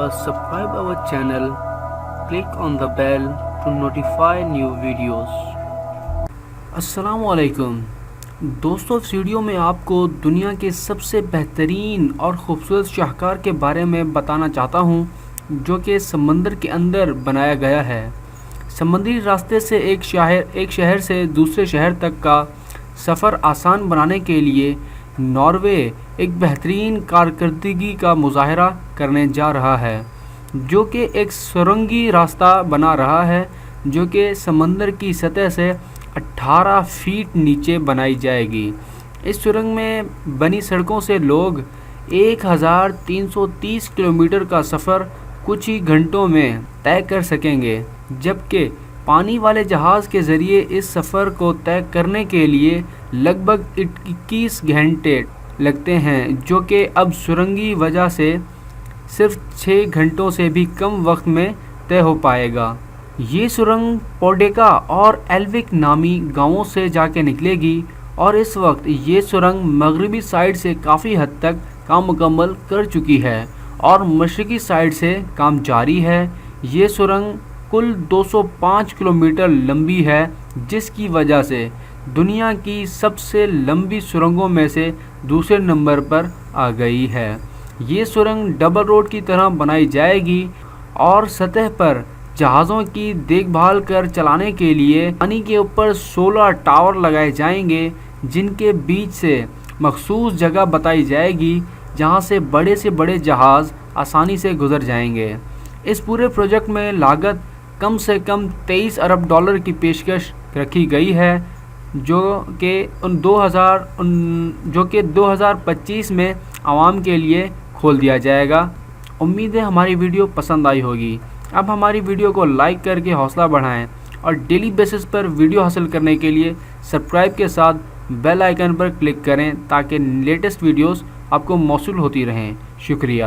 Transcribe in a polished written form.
subscribe our channel, click on the bell to notify new videos. السلام علیکم دوستو، اس video میں آپ کو دنیا کے سب سے بہترین اور خوبصورت شاہکار کے بارے میں بتانا چاہتا ہوں، جو کہ سمندر کے اندر بنایا گیا ہے۔ سمندری راستے سے ایک شہر سے دوسرے شہر تک کا سفر آسان بنانے کے لیے ناروے ایک بہترین کارکردگی کا مظاہرہ کرنے جا رہا ہے، جو کہ ایک سرنگی راستہ بنا رہا ہے، جو کہ سمندر کی سطح سے 18 فیٹ نیچے بنائی جائے گی۔ اس سرنگ میں بنی سڑکوں سے لوگ 1330 کلومیٹر کا سفر کچھ ہی گھنٹوں میں طے کر سکیں گے، جبکہ پانی والے جہاز کے ذریعے اس سفر کو طے کرنے کے لیے لگ بھگ 21 گھنٹے لگتے ہیں، جو کہ اب سرنگی وجہ سے صرف 6 گھنٹوں سے بھی کم وقت میں طے ہو پائے گا۔ یہ سرنگ پوڈیکا اور ایلوک نامی گاؤں سے جا کے نکلے گی، اور اس وقت یہ سرنگ مغربی سائیڈ سے کافی حد تک کام مکمل کر چکی ہے اور مشرقی سائیڈ سے کام جاری ہے۔ یہ سرنگ کل 205 کلومیٹر لمبی ہے، جس کی وجہ سے دنیا کی سب سے لمبی سرنگوں میں سے دوسرے نمبر پر آ گئی ہے۔ یہ سرنگ ڈبل روڈ کی طرح بنائی جائے گی اور سطح پر جہازوں کی دیکھ بھال کر چلانے کے لیے پانی کے اوپر 16 ٹاور لگائے جائیں گے، جن کے بیچ سے مخصوص جگہ بتائی جائے گی جہاں سے بڑے جہاز آسانی سے گزر جائیں گے۔ اس پورے پروجیکٹ میں لاگت کم سے کم 23 ارب ڈالر کی پیشکش رکھی گئی ہے، جو کہ 2025 میں عوام کے لیے کھول دیا جائے گا۔ امید ہے ہماری ویڈیو پسند آئی ہوگی۔ اب ہماری ویڈیو کو لائک کر کے حوصلہ بڑھائیں اور ڈیلی بیسس پر ویڈیو حاصل کرنے کے لیے سبسکرائب کے ساتھ بیل آئیکن پر کلک کریں، تاکہ لیٹسٹ ویڈیوز آپ کو موصول ہوتی رہیں۔ شکریہ۔